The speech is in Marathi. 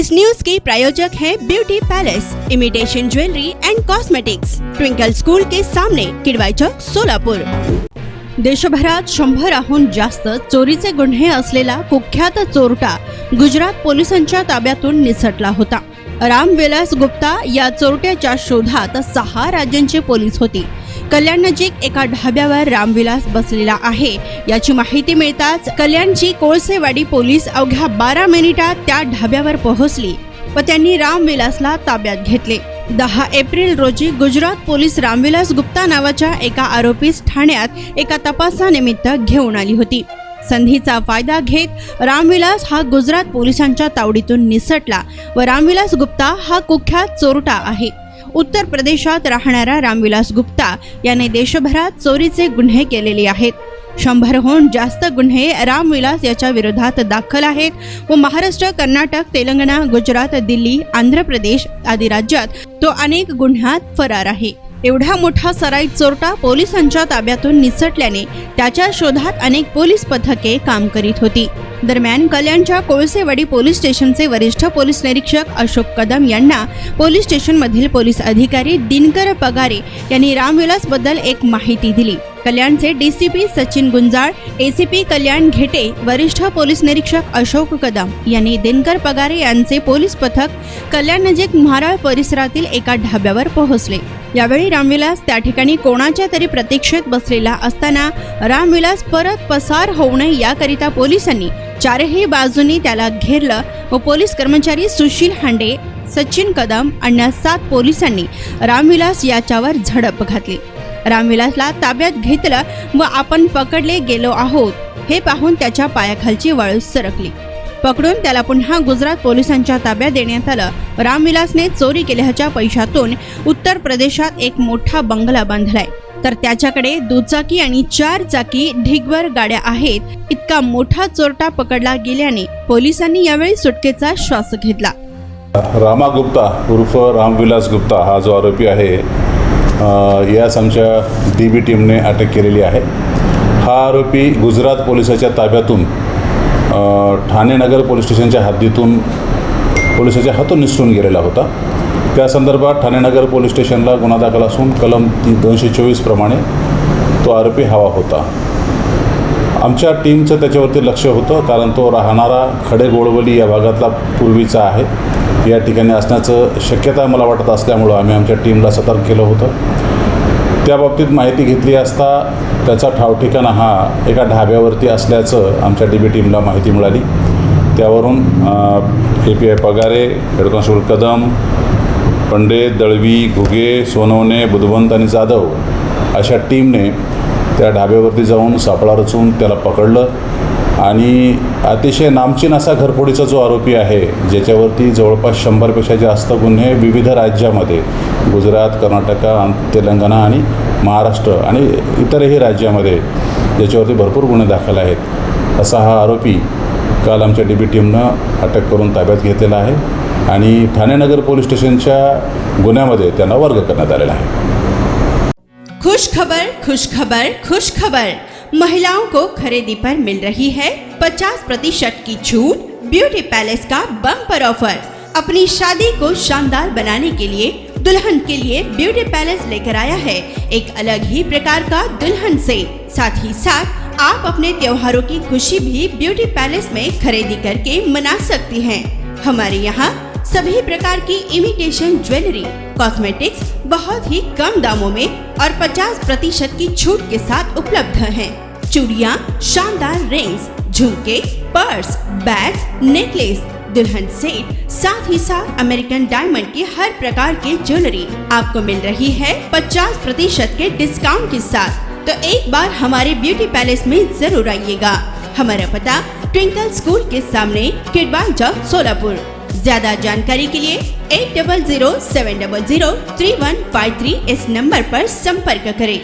इस न्यूज के प्रायोजक हैं beauty palace, imitation jewellery and cosmetics, twinkle school के सामने, किडवाई चौक, सोलापूर। देशभरात 100हून जास्त चोरीचे गुन्हे असलेला कुख्यात चोरटा गुजरात पोलिसांच्या ताब्यातून निसटला होता। रामविलास गुप्ता या चोरट्याच्या शोधात 6 राज्यांचे पोलीस होते। कल्याण नजीक एका ढाब्यावर रामविलास बसलेला आहे याची माहिती मिळताच कल्याणची कोळसेवाडी पोलीस अवघ्या 12 मिनिटात त्या ढाब्यावर पोहोचली व त्यांनी रामविलासला ताब्यात घेतले। 10 एप्रिल रोजी गुजरात पोलीस रामविलास गुप्ता नावाच्या एका आरोपीस ठाण्यात एका तपासानिमित्त घेऊन आली होती। संधीचा फायदा घेत रामविलास हा गुजरात पोलिसांच्या तावडीतून निसटला व रामविलास गुप्ता हा कुख्यात चोरटा आहे। उत्तर प्रदेशात राहणारा रामविलास गुप्ता याने देशभरात चोरीचे गुन्हे केलेले आहेत। 100हून जास्त गुन्हे रामविलास याच्या विरोधात दाखल आहेत व महाराष्ट्र, कर्नाटक, तेलंगणा, गुजरात, दिल्ली, आंध्र प्रदेश आदी राज्यात तो अनेक गुन्ह्यात फरार आहे। एवढा मोठा सराईत चोरटा पोलिसांच्या ताब्यातून निसटल्याने त्याच्या शोधात अनेक पोलीस पथके काम करीत होती। दरम्यान कल्याणच्या कोळसेवाडी पोलीस स्टेशनचे वरिष्ठ पोलीस निरीक्षक अशोक कदम यांना पोलीस स्टेशनमधील पोलीस अधिकारी दिनकर पगारे यांनी रामविलास बद्दल एक माहिती दिली। कल्याणचे डीसीपी सचिन गुंजाळ, एसीपी कल्याण घेटे, वरिष्ठ पोलीस निरीक्षक अशोक कदम यांनी दिनकर पगारे यांचे पोलीस पथक कल्याण नजीक म्हाराळ परिसरातील एका ढाब्यावर पोहोचले। यावेळी रामविलास त्या ठिकाणी कोणाच्या तरी प्रतीक्षेत बसलेला असताना रामविलास परत पसार होऊ नये याकरिता पोलिसांनी 4ही बाजूनी त्याला घेरलं व पोलीस कर्मचारी सुशील हांडे, सचिन कदम अन्य 7 पोलिसांनी रामविलास याच्यावर झडप घातली। रामविलासला ताब्यात घेतलं व आपण पकडले गेलो आहोत हे पाहून त्याच्या पायाखालची वाळू सरकली। पकडून त्याला पुन्हा गुजरात पोलिसांच्या ताब्यात देण्यात आलं। रामविलासने चोरी केल्याच्या पैशातून उत्तर प्रदेशात एक मोठा बंगला बांधलाय, तर त्याच्याकडे दुचाकी आणि 4 चाकी ढिगभर गाड्या आहेत। इतका मोठा चोरटा पकडला गेल्याने पोलिसांनी यावेळी सुटकेचा श्वास घेतला। रामा गुप्ता उर्फ रामविलास गुप्ता हा जो आरोपी आहे यास आमच्या डीबी टीमने अटक केलेली आहे। हा आरोपी गुजरात पोलिसाच्या ताब्यातून ठाणे नगर पोलीस स्टेशनच्या हद्दीतून पोलिसाच्या हातून निसटून गेलेला होता। त्या संदर्भात ठाणे नगर पोलीस स्टेशनला गुन्हा दाखल असून कलम 224 प्रमाणे तो आरोपी हवा होता। आमच्या टीमचं त्याच्यावरती लक्ष होतं, कारण तो राहणारा खडेगोळवली या भागातला पूर्वीचा आहे। या ठिकाणी असण्याचं शक्यता मला वाटत असल्यामुळं आम्ही आमच्या टीमला सतर्क केलं होतं। त्या बाबतीत माहिती घेतली असता त्याचा ठावठिकाणा हा एका ढाब्यावरती असल्याचं आमच्या डीबी टीमला माहिती मिळाली। त्यावरून API Pagare, head constable Kadam, Pandit, Dalvi, Ghuge, Sonawane, Budhwant आणि जाधव अशा टीमने त्या ढाब्यावरती जाऊन सापळा रचून त्याला पकडलं आणि अतिशय नामचीन असा घरफोडीचा जो आरोपी आहे, ज्याच्यावरती जवळपास 100पेक्षा जास्त गुन्हे विविध राज्यामध्ये गुजरात, कर्नाटक, तेलंगणा आणि महाराष्ट्र आणि इतरही राज्यामध्ये ज्याच्यावरती भरपूर गुन्हे दाखल आहेत, असा हा आरोपी काल आमच्या डीबी टीमनं अटक करून ताब्यात घेतलेला आहे आणि ठाणे नगर पोलीस स्टेशनच्या गुन्ह्यामध्ये त्यांना वर्ग करण्यात आलेला आहे। खुश खबर, खुश खबर, खुश खबर। महिलाओं को खरीदी पर मिल रही है 50% की छूट। ब्यूटी पैलेस का बम्पर ऑफर। अपनी शादी को शानदार बनाने के लिए दुल्हन के लिए ब्यूटी पैलेस लेकर आया है एक अलग ही प्रकार का दुल्हन सेट। साथ ही साथ आप अपने त्योहारों की खुशी भी ब्यूटी पैलेस में खरीदी करके मना सकती हैं। हमारे यहाँ सभी प्रकार की इमिटेशन ज्वेलरी, कॉस्मेटिक्स बहुत ही कम दामों में और 50% की छूट के साथ उपलब्ध हैं। चूड़ियाँ, शानदार रिंग्स, झुमके, पर्स, बैग्स, नेकलेस, दुल्हन सेट, साथ ही साथ अमेरिकन डायमंड की हर प्रकार की ज्वेलरी आपको मिल रही है 50% के डिस्काउंट के साथ। तो एक बार हमारे ब्यूटी पैलेस में जरूर आइएगा। हमारा पता ट्विंकल स्कूल के सामने, किडवाई चौक, सोलापुर। ज्यादा जानकारी के लिए 8007003153 इस नंबर पर संपर्क करें।